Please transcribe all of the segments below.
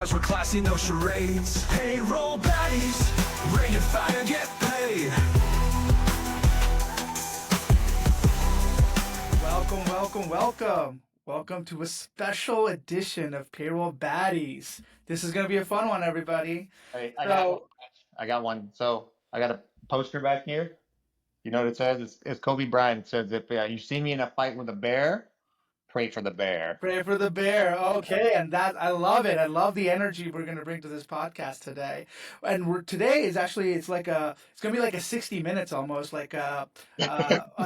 We're classy, no charades. Payroll baddies, bring your fire, get paid. Welcome to a special edition of Payroll Baddies. This is going to be a fun one, everybody. Hey, I got one. So, I got one. So I got a poster back here. You know what it says? It's Kobe Bryant. It says, if you see me in a fight with a bear, pray for the bear. pray for the bear. Okay, and that I love it. I love the energy we're going to bring to this podcast today. And today is actually it's going to be like a 60 minutes almost, like a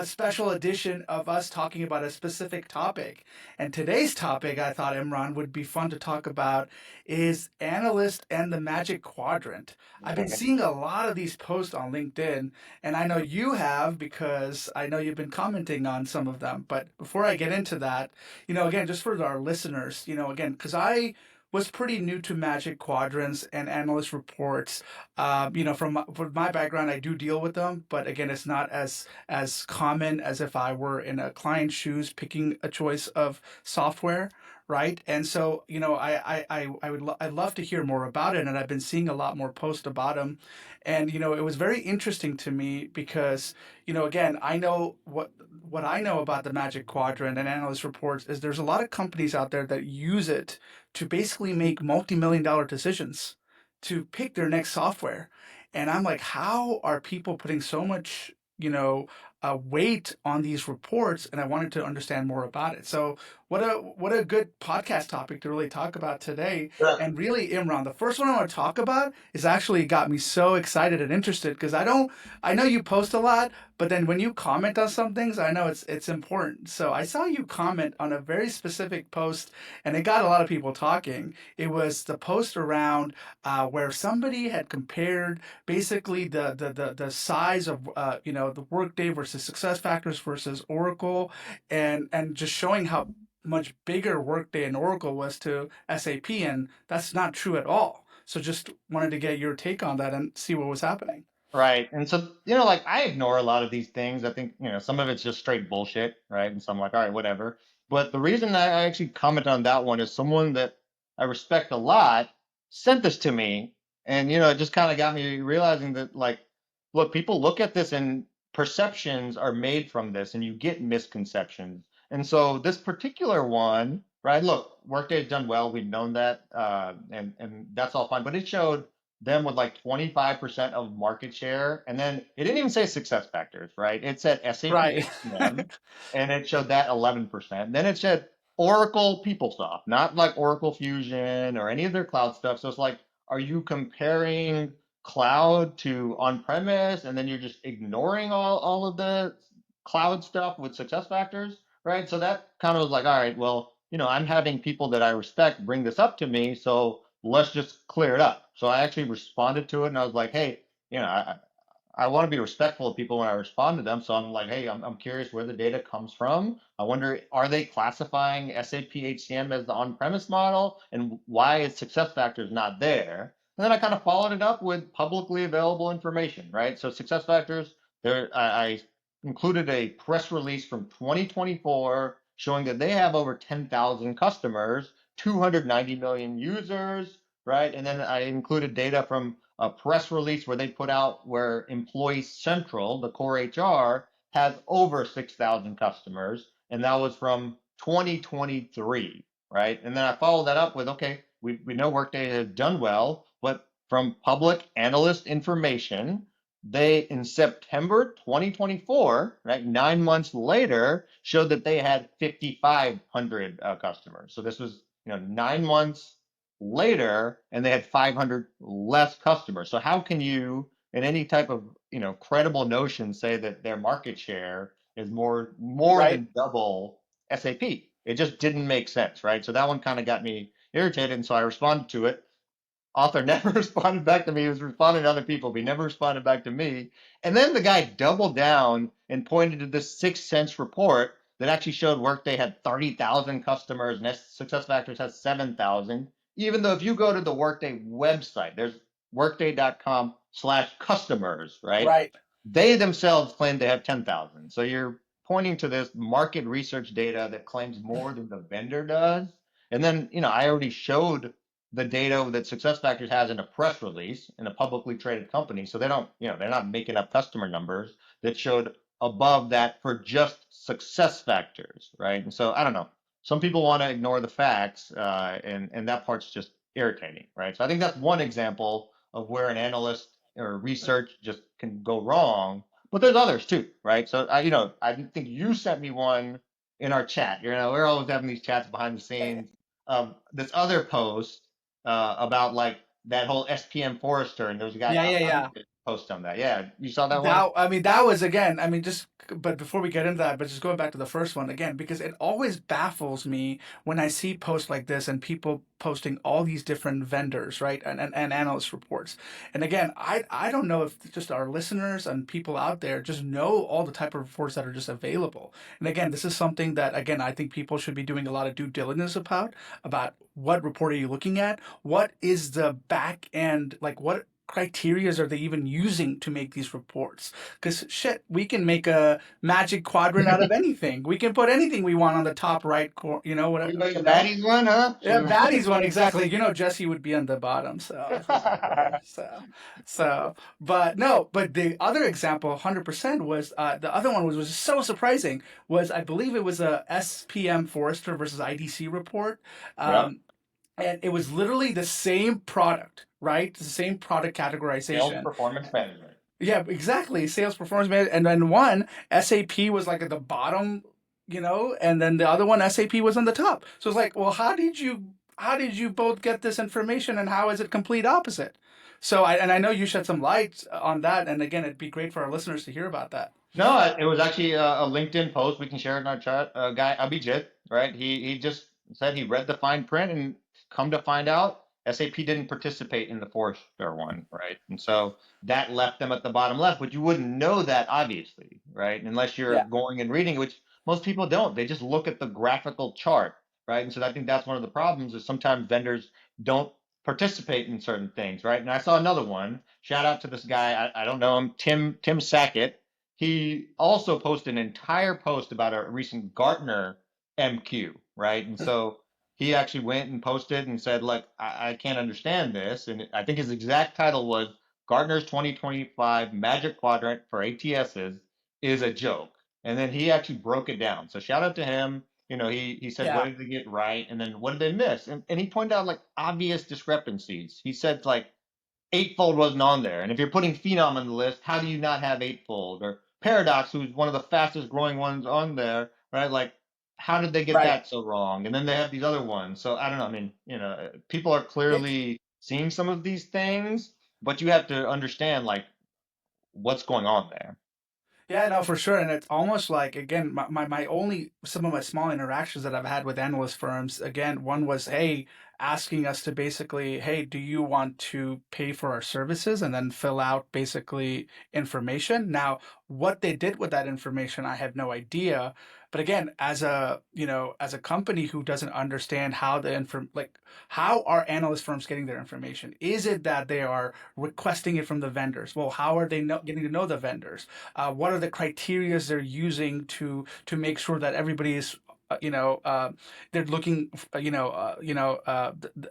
special edition of us talking about a specific topic. And today's topic, I thought Imran would be fun to talk about, is Analyst and the Magic Quadrant. I've been seeing a lot of these posts on LinkedIn, and I know you have because I know you've been commenting on some of them. But before I get into that, again, just for our listeners, again, because I was pretty new to Magic Quadrants and analyst reports. From my background, I do deal with them, but again, it's not as common as if I were in a client's shoes picking a choice of software, right? And so, I'd love to hear more about it, and I've been seeing a lot more posts about them, and it was very interesting to me because again, I know what I know about the Magic Quadrant and analyst reports is there's a lot of companies out there that use it to basically make multi-million dollar decisions to pick their next software. And I'm like, how are people putting so much, weight on these reports? And I wanted to understand more about it. So what a good podcast topic to really talk about today. Yeah. And really, Imran, the first one I want to talk about is actually got me so excited and interested because I know you post a lot, but then when you comment on some things, I know it's important. So I saw you comment on a very specific post, and it got a lot of people talking. It was the post around where somebody had compared basically the size of the Workday versus SuccessFactors versus Oracle, and just showing how much bigger Workday and Oracle was to SAP, and that's not true at all. So just wanted to get your take on that and see what was happening. Right. And so, like I ignore a lot of these things. I think, some of it's just straight bullshit, right? And so I'm like, all right, whatever. But the reason I actually comment on that one is someone that I respect a lot sent this to me. And, it just kind of got me realizing that, like, look, people look at this and perceptions are made from this and you get misconceptions. And so this particular one, right? Look, Workday's done well. We've known that. And that's all fine. But it showed them with like 25% of market share. And then it didn't even say success factors, right? It said SAP Right. HCM and it showed that 11%. Then it said Oracle PeopleSoft, not like Oracle Fusion or any of their cloud stuff. So it's like, are you comparing cloud to on-premise and then you're just ignoring all of the cloud stuff with success factors, right? So that kind of was like, all right, well, I'm having people that I respect bring this up to me, so let's just clear it up. So I actually responded to it and I was like, hey, I want to be respectful of people when I respond to them. So I'm like, hey, I'm curious where the data comes from. I wonder, are they classifying SAP HCM as the on-premise model? And why is SuccessFactors not there? And then I kind of followed it up with publicly available information, right? So SuccessFactors, I included a press release from 2024 showing that they have over 10,000 customers, 290 million users, right? And then I included data from a press release where they put out where Employee Central, the core HR, has over 6,000 customers, and that was from 2023, right? And then I followed that up with, okay, we know Workday has done well, but from public analyst information, they in September 2024, right, 9 months later, showed that they had 5,500 customers. So this was 9 months later, and they had 500 less customers. So how can you, in any type of credible notion, say that their market share is more Right. than double SAP? It just didn't make sense, right? So that one kind of got me irritated, and so I responded to it. Author never responded back to me. He was responding to other people, but he never responded back to me. And then the guy doubled down and pointed to this 6 Sense report that actually showed Workday had 30,000 customers and SuccessFactors has 7,000. Even though if you go to the Workday website, there's workday.com/customers, right? Right. They themselves claim they have 10,000. So you're pointing to this market research data that claims more than the vendor does. And then, I already showed the data that SuccessFactors has in a press release in a publicly traded company. So they don't, they're not making up customer numbers that showed above that for just SuccessFactors, right? And so I don't know. Some people want to ignore the facts, and that part's just irritating, right? So I think that's one example of where an analyst or research just can go wrong. But there's others too, right? So I think you sent me one in our chat. We're always having these chats behind the scenes. This other post about like that whole SPM Forrester, and there was a guy Yeah, yeah, yeah. post on that. Yeah, you saw that one? That I mean, that was again. I mean, just but before we get into that, but just going back to the first one again, because it always baffles me when I see posts like this and people posting all these different vendors, right, and analyst reports. And again, I don't know if just our listeners and people out there just know all the type of reports that are just available. And again, this is something that again I think people should be doing a lot of due diligence about what report are you looking at, what is the back end, like what criterias are they even using to make these reports? Because shit, we can make a magic quadrant out of anything. We can put anything we want on the top right corner, Oh, you whatever, got the baddies one, huh? Yeah, Shoot. Baddies one exactly. Jesse would be on the bottom, so for sure. But no, but the other example, 100% was the other one was so surprising. Was I believe it was a SPM Forrester versus IDC report. Yeah. Um, and it was literally the same product, right? The same product Sales categorization. performance management. Yeah, exactly. Sales performance management, and then one SAP was like at the bottom, and then the other one SAP was on the top. So it's like, well, how did you both get this information, and how is it complete opposite? So I know you shed some light on that, and again, it'd be great for our listeners to hear about that. No, it was actually a LinkedIn post. We can share it in our chat. Guy Abhijit, right? He just said he read the fine print and come to find out, SAP didn't participate in the Forrester one, right? And so that left them at the bottom left, but you wouldn't know that obviously, right? Unless you're Yeah. going and reading, which most people don't. They just look at the graphical chart, right? And so I think that's one of the problems is sometimes vendors don't participate in certain things, right? And I saw another one. Shout out to this guy. I don't know him, Tim Sackett. He also posted an entire post about a recent Gartner MQ, right? And so he actually went and posted and said, like, I can't understand this. And I think his exact title was Gartner's 2025 Magic Quadrant for ATSs is a joke. And then he actually broke it down. So shout out to him. He said, what Yeah. did they get right? And then what did they miss? And he pointed out like obvious discrepancies. He said, like, Eightfold wasn't on there. And if you're putting Phenom on the list, how do you not have Eightfold? Or Paradox, who's one of the fastest growing ones on there, right? Like, how did they get Right. that so wrong? And then they have these other ones. So I don't know. I mean, people are Yeah. clearly seeing some of these things, but you have to understand like what's going on there. Yeah, no, for sure. And it's almost like, again, my only, some of my small interactions that I've had with analyst firms, again, one was, hey, asking us to basically, hey, do you want to pay for our services and then fill out basically information? Now, what they did with that information, I have no idea. But again, as a company who doesn't understand how how are analyst firms getting their information? Is it that they are requesting it from the vendors? Well, how are they getting to know the vendors? What are the criterias they're using to make sure that everybody is they're looking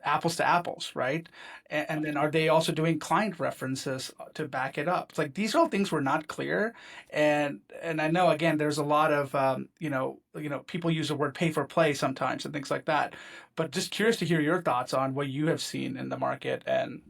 apples to apples, right? And then are they also doing client references to back it up? It's like these are all things were not clear, and I know again there's a lot of people use the word pay for play sometimes and things like that, but just curious to hear your thoughts on what you have seen in the market and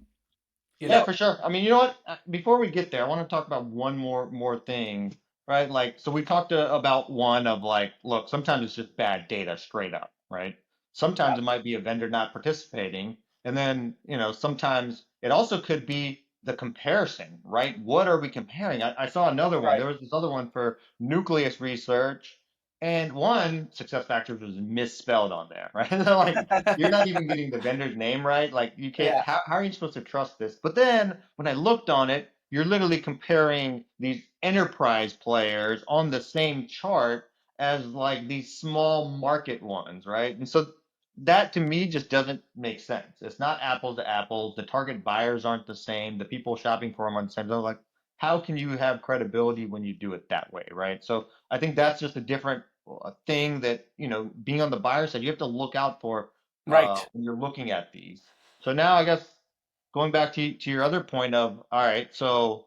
you Yeah, know for sure. I mean, you know what? Before we get there, I want to talk about one more thing, right? Like, so we talked about one of like, look, sometimes it's just bad data straight up, right? yeah, Sometimes it might be a vendor not participating, and then, sometimes it also could be the comparison, right? What are we comparing? I saw another one. right, There was this other one for nucleus research, and one success factors was misspelled on there, right? They're like, you're not even getting the vendor's name right. Like you can't. yeah, How are you supposed to trust this? But then when I looked on it, you're literally comparing these enterprise players on the same chart as like these small market ones, right? And so that to me just doesn't make sense. It's not apples to apples. The target buyers aren't the same. The people shopping for them aren't the same. So like, how can you have credibility when you do it that way, right? So I think that's just a different thing that being on the buyer side, you have to look out for right. when you're looking at these. So now I guess going back to your other point of, all right, so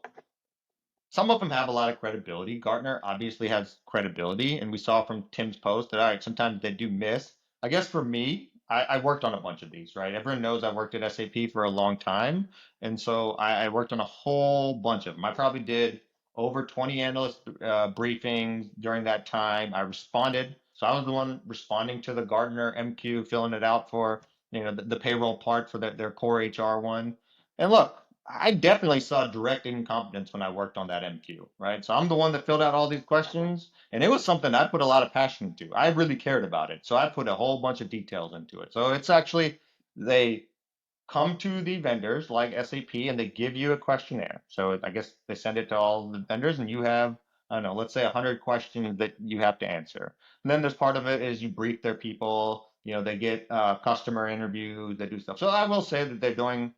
some of them have a lot of credibility. Gartner obviously has credibility, and we saw from Tim's post that all right, sometimes they do miss. I guess for me, I worked on a bunch of these, right? Everyone knows I worked at SAP for a long time, and so I worked on a whole bunch of them. I probably did over 20 analyst briefings during that time. I responded, so I was the one responding to the Gartner MQ, filling it out for the payroll part for their core HR one. And look, I definitely saw direct incompetence when I worked on that MQ, right? So I'm the one that filled out all these questions, and it was something I put a lot of passion into. I really cared about it, so I put a whole bunch of details into it. So it's actually they come to the vendors like SAP and they give you a questionnaire. So I guess they send it to all the vendors, and you have, I don't know, let's say 100 questions that you have to answer. And then there's part of it is you brief their people. They get customer interviews, they do stuff. So I will say that they're doing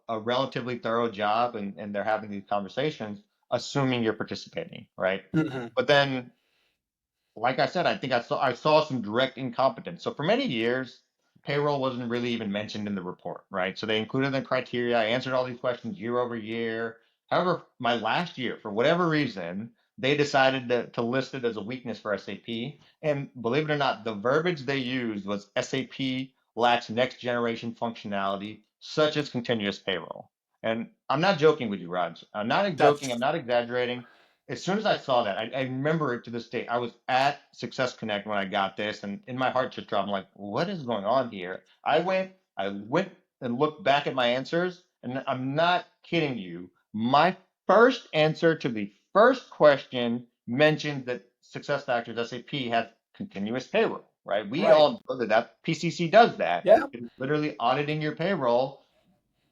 a relatively thorough job, and they're having these conversations, assuming you're participating, right? Hmm. But then like I said, I think I saw some direct incompetence. So for many years, payroll wasn't really even mentioned in the report, right? So they included the criteria. I answered all these questions year over year. However, my last year, for whatever reason, they decided to list it as a weakness for SAP. And believe it or not, the verbiage they used was SAP lacks next generation functionality, such as continuous payroll. And I'm not joking with you, Raj. I'm not joking. I'm That's not exaggerating. As soon as I saw that, I remember it to this day. I was at Success Connect when I got this, and in my heart just dropped. I'm like, what is going on here? I went and looked back at my answers, and I'm not kidding you. My first answer to the first question mentioned that SuccessFactors SAP has continuous payroll, right? We right. all know that PCC does that. Yeah. It's literally auditing your payroll,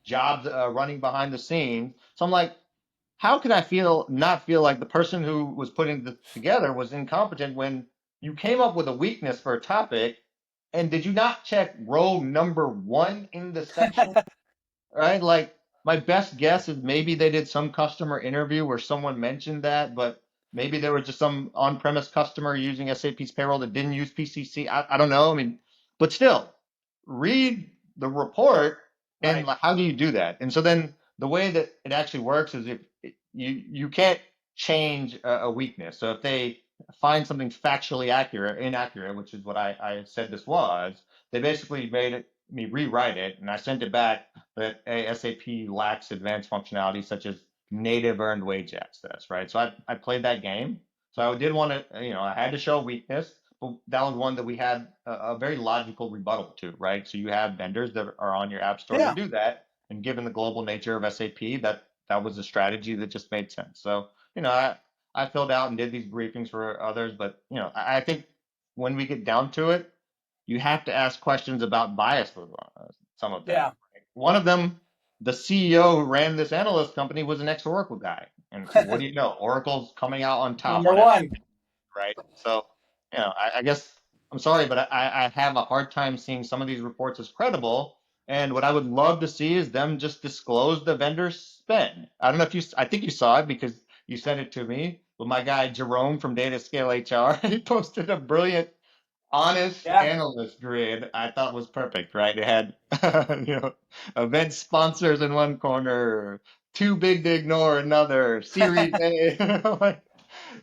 jobs running behind the scenes. So I'm like, how could I not feel like the person who was putting this together was incompetent when you came up with a weakness for a topic, and did you not check row number one in the section? Right? Like my best guess is maybe they did some customer interview where someone mentioned that, but maybe there was just some on-premise customer using SAP's payroll that didn't use PCC. I don't know. I mean, but still, read the report and Right. like, how do you do that? And so then the way that it actually works is if you can't change a weakness. So if they find something factually inaccurate, which is what I said this was, they basically me rewrite it, and I sent it back that SAP lacks advanced functionality such as native earned wage access, right? So I played that game. So I did want to, I had to show weakness, but that was one that we had a very logical rebuttal to, right? So you have vendors that are on your app store to Yeah. do that, and given the global nature of SAP, that was a strategy that just made sense. So I filled out and did these briefings for others, but I think when we get down to it, you have to ask questions about bias with some of them. Yeah. One of them, the CEO who ran this analyst company, was an ex-Oracle guy. And what do you know? Oracle's coming out on top Number on everything, one. right? So, I guess I'm sorry, but I have a hard time seeing some of these reports as credible. And what I would love to see is them just disclose the vendor spend. I don't know if I think you saw it because you sent it to me. But my guy Jerome from Data Scale HR, he posted a brilliant honest Yeah. analyst grid I thought was perfect, right? It had event sponsors in one corner, too big to ignore another, Series A. Like,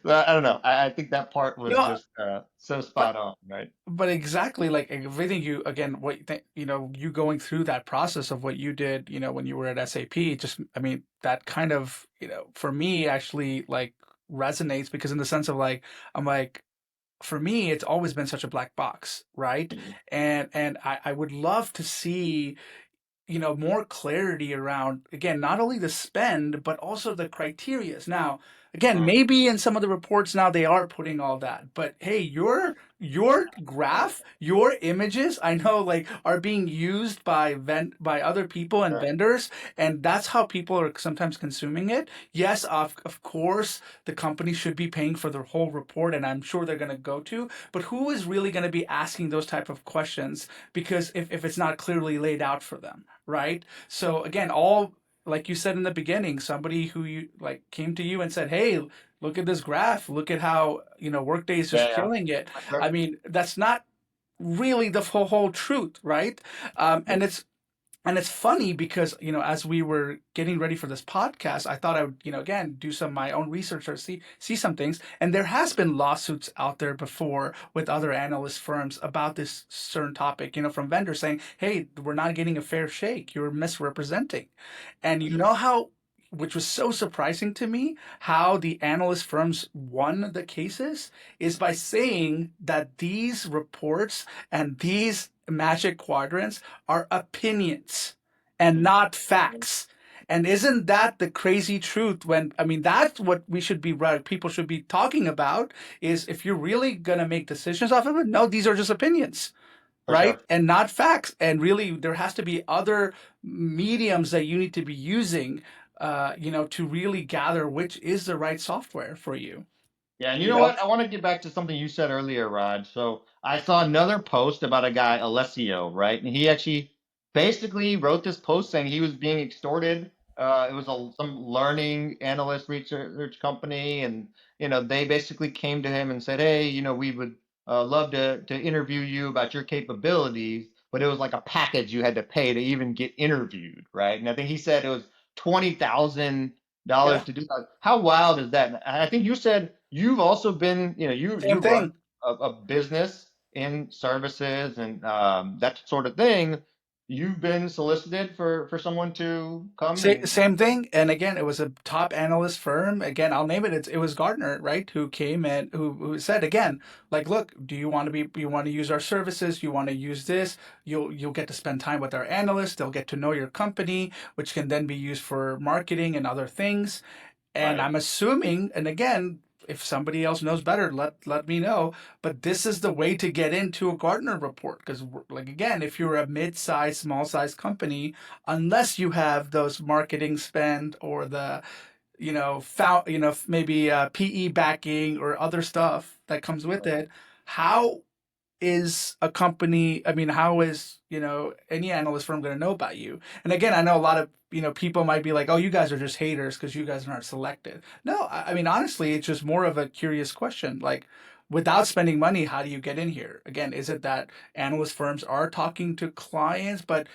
I don't know. I think that part was No, just so but spot on, right? but exactly like everything you again what you going through that process of what you did when you were at SAP just I mean that kind of for me actually like resonates because in the sense of like I'm like for me it's always been such a black box, right? And I would love to see more clarity around, again, not only the spend, but also the criterias. Now, again, Mhm. maybe in some of the reports now they are putting all that, but hey, your graph, your images, I know like are being used by other people and Sure. vendors, and that's how people are sometimes consuming it. Yes, of course, the company should be paying for the whole report, and I'm sure they're going to go to, but who is really going to be asking those type of questions because if it's not clearly laid out for them, right? So again, all like you said in the beginning, somebody who you like came to you and said, "Hey, look at this graph. Look at how Workday is Yeah, just yeah, killing it." for I sure. mean, that's not really the whole truth, right? And Yeah. And it's funny because, as we were getting ready for this podcast, I thought I would, again, do some of my own research or see some things. And there has been lawsuits out there before with other analyst firms about this certain topic, from vendors saying, hey, we're not getting a fair shake. You're misrepresenting. And you know how, which was so surprising to me, how the analyst firms won the cases is by saying that these reports and these Magic Quadrants are opinions and not facts. And isn't that the crazy truth? I mean, that's what we should be, people should be talking about is if you're really going to make decisions off of it, no, these are just opinions, For right? sure. And not facts. And really, there has to be other mediums that you need to be using, to really gather which is the right software for you. Yeah, and you You know know? what? I want to get back to something you said earlier, Raj. So I saw another post about a guy, Alessio, right? And he actually basically wrote this post saying he was being extorted. It was some learning analyst research company, and they basically came to him and said, "Hey, we would love to interview you about your capabilities," but it was like a package you had to pay to even get interviewed, right? And I think he said it was $20,000 Yeah. to do that. How wild is that? And I think you said you've also been, you Same run thing. a business in services and that sort of thing. You've been solicited for someone to come and Same thing. And again, it was a top analyst firm. Again, I'll name it. It was Gartner, right? Who came and who said again, like, look, do you want to use our services? You want to use this? You'll get to spend time with our analysts. They'll get to know your company, which can then be used for marketing and other things. And right. I'm assuming, and again, if somebody else knows better, let me know. But this is the way to get into a Gartner report because, like again, if you're a mid-sized, small-sized company, unless you have those marketing spend or the, maybe PE backing or other stuff that comes with it, how is a company, I mean, how is, any analyst firm going to know about you? And again, I know a lot of, people might be like, oh, you guys are just haters because you guys aren't selected. No, I mean, honestly, it's just more of a curious question. Like, without spending money, how do you get in here? Again, is it that analyst firms are talking to clients, but,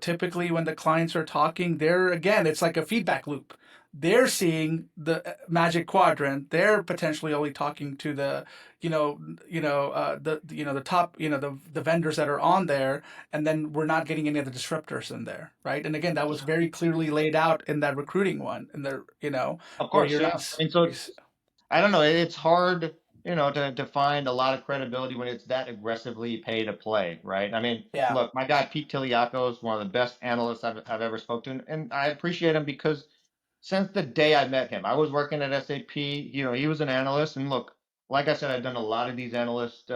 typically when the clients are talking, again, it's like a feedback loop. They're seeing the Magic Quadrant. They're potentially only talking to the the top the vendors that are on there, and then we're not getting any of the disruptors in there, right? And again, that was very clearly laid out in that recruiting one, and there Of where course, you're yeah. not. I mean, so I don't know. It's hard, to find a lot of credibility when it's that aggressively pay to play, right? I mean, Yeah. look, my guy Pete Tiliaco is one of the best analysts I've ever spoken to, and I appreciate him because since the day I met him, I was working at SAP. He was an analyst, and look, like I said, I've done a lot of these analyst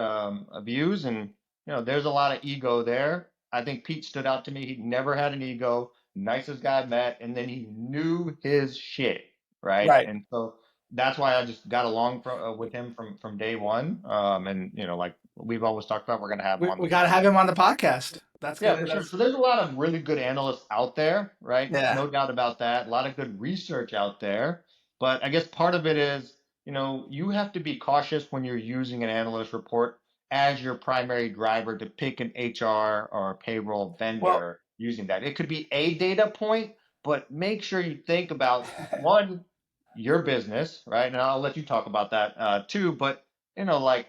views, and there's a lot of ego there. I think Pete stood out to me. He never had an ego, nicest guy I met, and then he knew his shit, right? Right. And so that's why I just got along with him from day one. And like we've always talked about, we're gonna have him on the We got to podcast. have him on the podcast. That's Yeah, good. for sure. So there's a lot of really good analysts out there, right? Yeah. No doubt about that. A lot of good research out there. But I guess part of it is, you have to be cautious when you're using an analyst report as your primary driver to pick an HR or a payroll Well, vendor using that. It could be a data point, but make sure you think about one, your business, right? And I'll let you talk about that too. But, like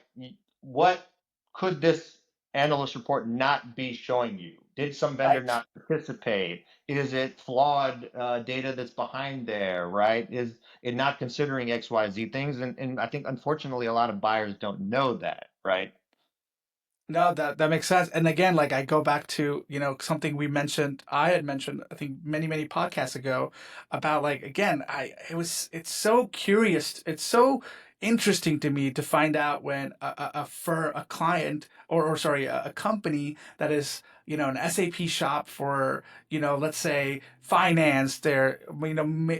what could this analyst report not be showing you? Did some vendor right. not participate? Is it flawed data that's behind there, right? Is it not considering XYZ things? And I think unfortunately a lot of buyers don't know that, right? No, that makes sense. And again, like I go back to, something I had mentioned, I think many podcasts ago about like, again, it's so curious. It's so interesting to me to find out when a client or sorry, a company that is, an SAP shop for, let's say finance, their,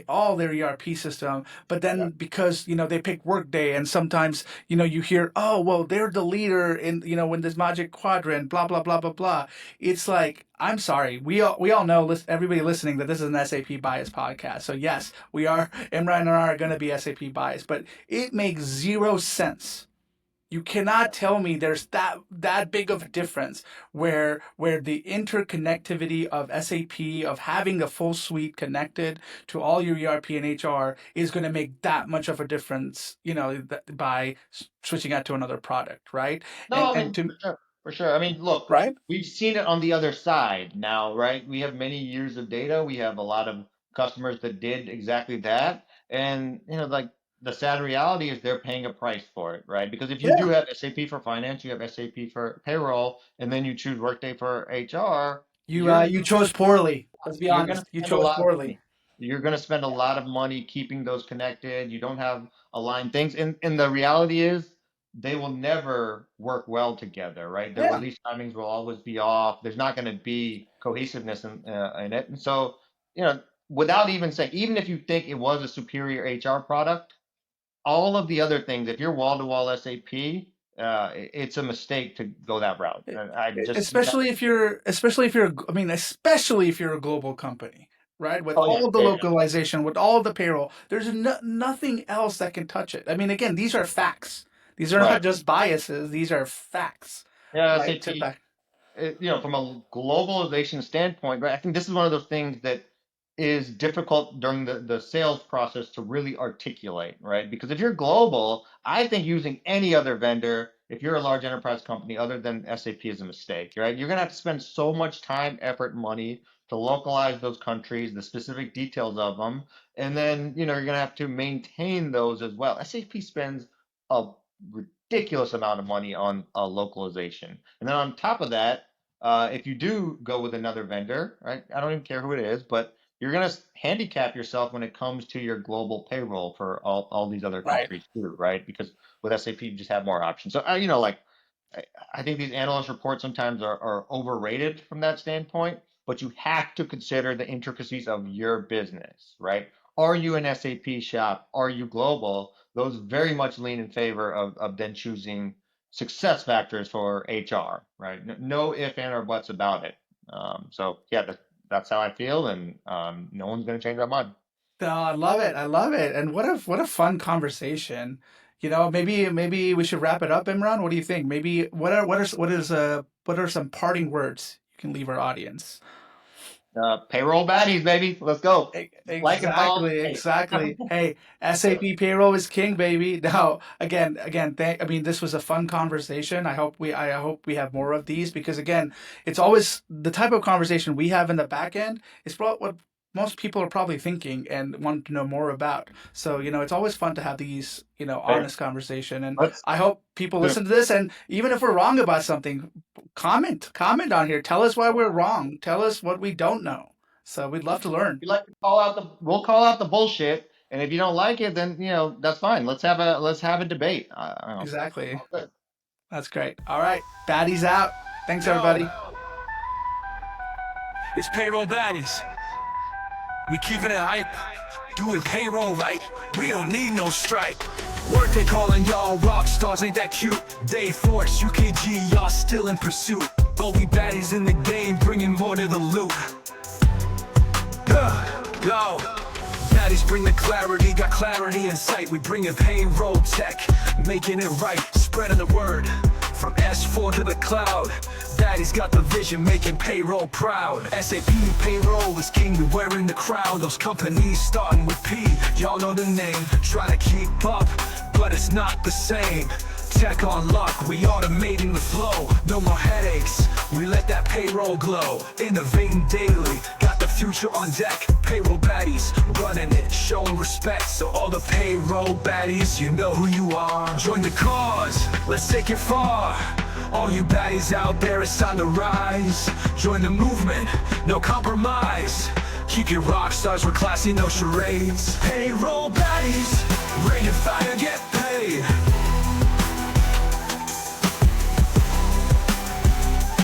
all their ERP system, but Yeah. then because, they pick Workday and sometimes you hear, oh, well, they're the leader in, in this Magic Quadrant, blah, blah, blah, blah, blah. It's like, I'm sorry. We all know, everybody listening, that this is an SAP bias podcast. So yes, Imran and I are going to be SAP biased, but it makes zero sense, You cannot tell me there's that big of a difference where the interconnectivity of SAP, of having the full suite connected to all your ERP and HR is going to make that much of a difference, by switching out to another product, right? No, And I and mean, to for sure. I mean, look, right? we've seen it on the other side now, right? We have many years of data. We have a lot of customers that did exactly that. And, like the sad reality is they're paying a price for it, right? Because if you do Yeah. have SAP for finance, you have SAP for payroll, and then you choose Workday for HR, You chose poorly. Let's be you're going to honest. You spend a chose lot of poorly. money. You're going to spend a lot of money keeping those connected. You don't have aligned things. And the reality is they will never work well together, right? Their Yeah. release timings will always be off. There's not going to be cohesiveness in it. And so, without even saying, even if you think it was a superior HR product, all of the other things, if you're wall to wall SAP, it's a mistake to go that route. And I just, Especially if you're a global company, right? With oh yeah, all the yeah, yeah. localization, with all the payroll, there's nothing else that can touch it. I mean, again, these are facts. These are not Right. just biases. These are facts, Yeah, right? SAP, from a globalization standpoint, right? I think this is one of those things that is difficult during the sales process to really articulate, right? Because if you're global, I think using any other vendor, if you're a large enterprise company other than SAP, is a mistake, right? You're gonna have to spend so much time, effort, money to localize those countries, the specific details of them, and then you're gonna have to maintain those as well. SAP spends a ridiculous amount of money on localization, and then on top of that, if you do go with another vendor, right? I don't even care who it is, but you're going to handicap yourself when it comes to your global payroll for all these other Right. countries too, right? Because with SAP, you just have more options. So, like, I think these analyst reports sometimes are overrated from that standpoint, but you have to consider the intricacies of your business, right? Are you an SAP shop? Are you global? Those very much lean in favor of then choosing success factors for HR, right? No if, and, or buts about it. So yeah, that's how I feel, and no one's going to change my mind. No, I love it. I love it. And what a fun conversation. Maybe we should wrap it up, Imran. What do you think? Maybe what are some parting words you can leave our audience? Payroll baddies, baby. Let's go. Like and follow. Exactly, Hey. exactly. Hey, SAP payroll is king, baby. Now, again, this was a fun conversation. I hope we have more of these because again, it's always the type of conversation we have in the back end is probably what most people are probably thinking and want to know more about. So, it's always fun to have these, Hey, honest conversation. And let's I hope people do. listen to this and even if we're wrong about something, comment on here. Tell us why we're wrong. Tell us what we don't know. So we'd love to learn. We like to we'll call out the bullshit, and if you don't like it, then that's fine. Let's have a debate. I don't know. Exactly. All good. That's great. All right. Baddies out. Thanks, Yo, everybody. it's Payroll BADIes. We keeping it hype, doing payroll right. We don't need no stripe. Workday calling y'all rock stars, ain't that cute? Day Force, UKG, y'all still in pursuit. But we baddies in the game, bringing more to the loop. Yo, baddies bring the clarity, got clarity in sight. We bring a payroll tech, making it right, spreading the word from S4 to the cloud. Baddies got the vision, making payroll proud. SAP payroll is king, we wearing the crown. Those companies starting with P, y'all know the name. Try to keep up, but it's not the same. Tech on lock, we automating the flow. No more headaches, we let that payroll glow. Innovating daily, got the future on deck. Payroll baddies, running it, showing respect. So all the payroll baddies, you know who you are. Join the cause, let's take it far. All you baddies out there, it's time to rise. Join the movement, no compromise. Keep your rock stars, we're classy, no charades. Payroll baddies.